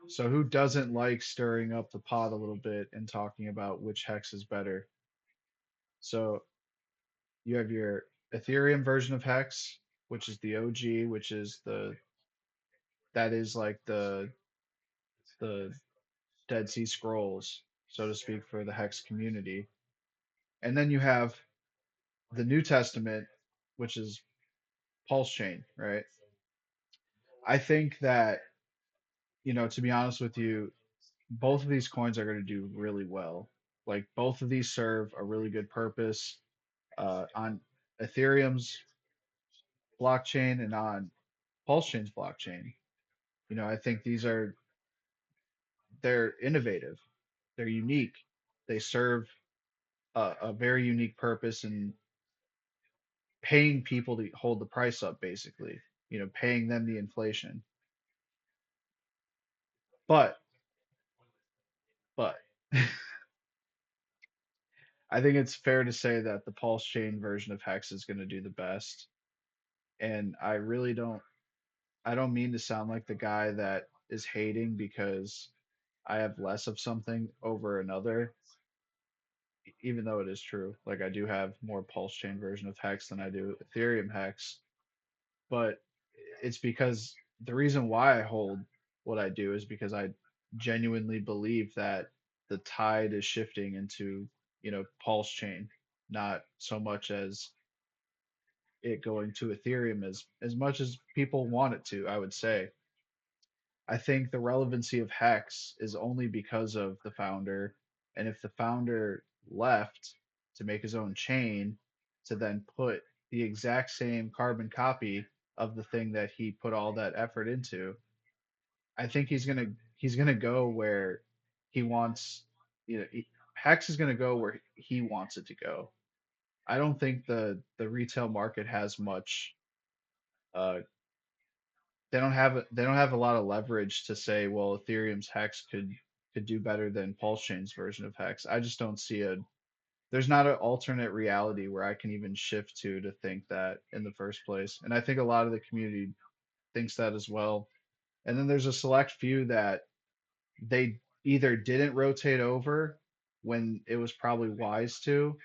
So who doesn't like stirring up the pot a little bit and talking about which hex is better? So you have your Ethereum version of hex, which is the OG, which is the that is like the Dead Sea Scrolls, so to speak, for the hex community. And then you have the New Testament, which is Pulse Chain, right? I think that, to be honest with you, both of these coins are going to do really well. Like both of these serve a really good purpose on Ethereum's blockchain and on Pulse Chain's blockchain. I think they're innovative, they're unique, they serve a very unique purpose in paying people to hold the price up, basically. Paying them the inflation. But but I think it's fair to say that the Pulse Chain version of Hex is going to do the best. And I don't mean to sound like the guy that is hating because I have less of something over another, even though it is true. Like I do have more Pulse Chain version of Hex than I do Ethereum Hex, but it's because the reason why I hold what I do is because I genuinely believe that the tide is shifting into, Pulse Chain, not so much as it going to Ethereum as much as people want it to, I would say. I think the relevancy of Hex is only because of the founder. And if the founder left to make his own chain to then put the exact same carbon copy of the thing that he put all that effort into, I think he's gonna go where he wants. Hex is gonna go where he wants it to go. I don't think the retail market has much. Uh, they don't have a lot of leverage to say, well, Ethereum's Hex could do better than Pulse Chain's version of Hex. I just don't see a there's not an alternate reality where I can even shift to think that in the first place. And I think a lot of the community thinks that as well. And then there's a select few that they either didn't rotate over when it was probably wise to,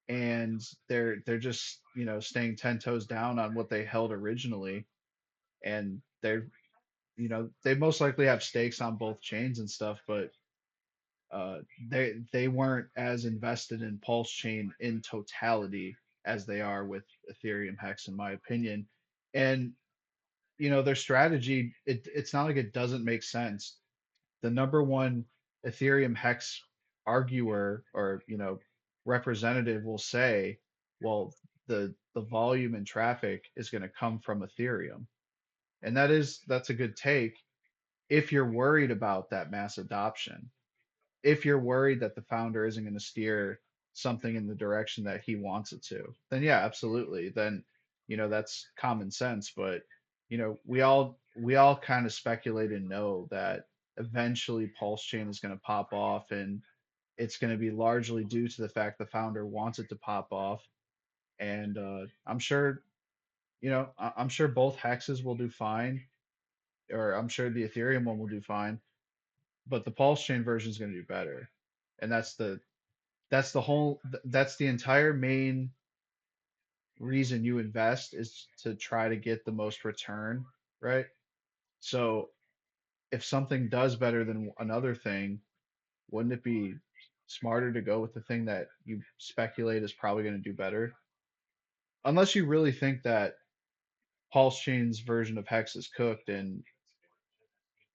and they're just, staying 10 toes down on what they held originally, and they most likely have stakes on both chains and stuff, but they weren't as invested in Pulse Chain in totality as they are with Ethereum Hex, in my opinion. And their strategy, it's not like it doesn't make sense. The number one Ethereum Hex arguer, or representative, will say, well, the volume and traffic is going to come from Ethereum, and that's a good take if you're worried about that mass adoption. If you're worried that the founder isn't going to steer something in the direction that he wants it to, then yeah, absolutely. Then, that's common sense. But, we all kind of speculate and know that eventually Pulse Chain is going to pop off, and it's going to be largely due to the fact the founder wants it to pop off. And I'm sure, I'm sure both hexes will do fine, or I'm sure the Ethereum one will do fine, but the Pulse Chain version is going to do better. And that's the entire main reason you invest, is to try to get the most return, right? So if something does better than another thing, wouldn't it be smarter to go with the thing that you speculate is probably going to do better? Unless you really think that Pulse Chain's version of Hex is cooked and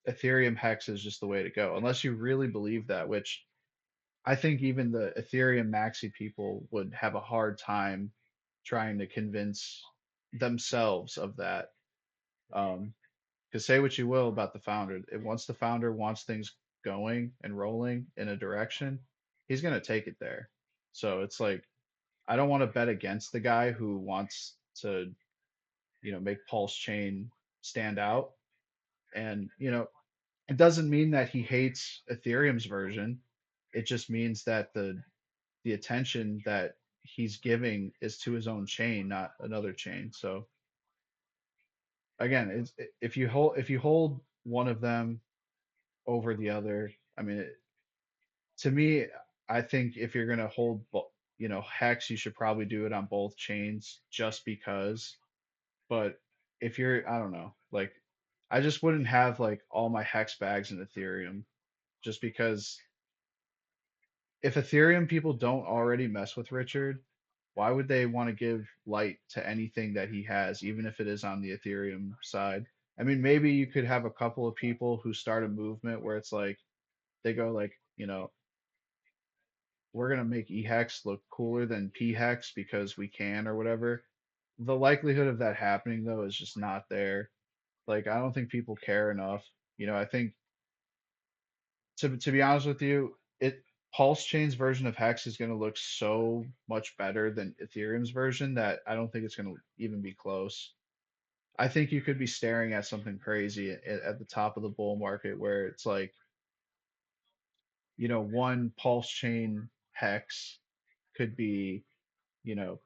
Ethereum Hex is just the way to go. Unless you really believe that, which I think even the Ethereum maxi people would have a hard time trying to convince themselves of that. Because say what you will about the founder, once the founder wants things going and rolling in a direction, he's going to take it there. So it's like, I don't want to bet against the guy who wants to, make Pulse Chain stand out. And, it doesn't mean that he hates Ethereum's version. It just means that the attention that he's giving is to his own chain, not another chain. So again, if you hold one of them, over the other. I mean, to me, I think if you're gonna hold, hex, you should probably do it on both chains just because. But if you're, I don't know, like, I just wouldn't have like all my hex bags in Ethereum just because if Ethereum people don't already mess with Richard, why would they want to give light to anything that he has, even if it is on the Ethereum side? I mean, maybe you could have a couple of people who start a movement where it's like they go like, we're gonna make eHEX look cooler than pHEX because we can or whatever. The likelihood of that happening though is just not there. Like I don't think people care enough. I think to be honest with you, Pulse Chain's version of Hex is gonna look so much better than Ethereum's version that I don't think it's gonna even be close. I think you could be staring at something crazy at the top of the bull market where it's like, one Pulse Chain Hex could be, you know,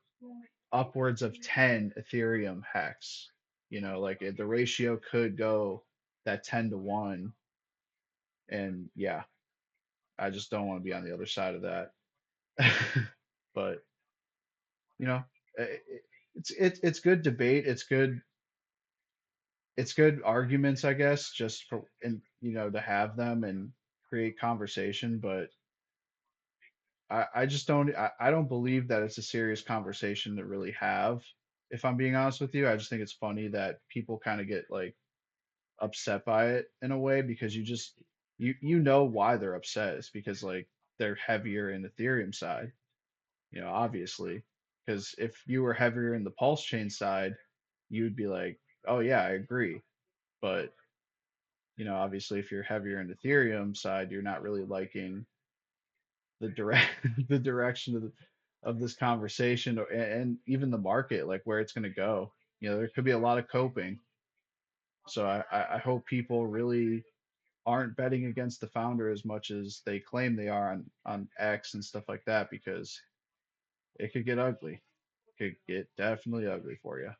upwards of 10 Ethereum hex. Like the ratio could go that 10 to 1. And yeah, I just don't want to be on the other side of that. But, you know, it's good debate. It's good arguments, I guess, just for and to have them and create conversation, but I just I don't believe that it's a serious conversation to really have. If I'm being honest with you, I just think it's funny that people kind of get like upset by it in a way because you know why they're upset. It's because like they're heavier in the Ethereum side, obviously. Because if you were heavier in the Pulse chain side, you'd be like, oh yeah, I agree. But obviously if you're heavier in the Ethereum side, you're not really liking the direct the direction of this conversation and even the market, like where it's going to go. There could be a lot of coping. So I hope people really aren't betting against the founder as much as they claim they are on X and stuff like that because it could get ugly. It could get definitely ugly for you.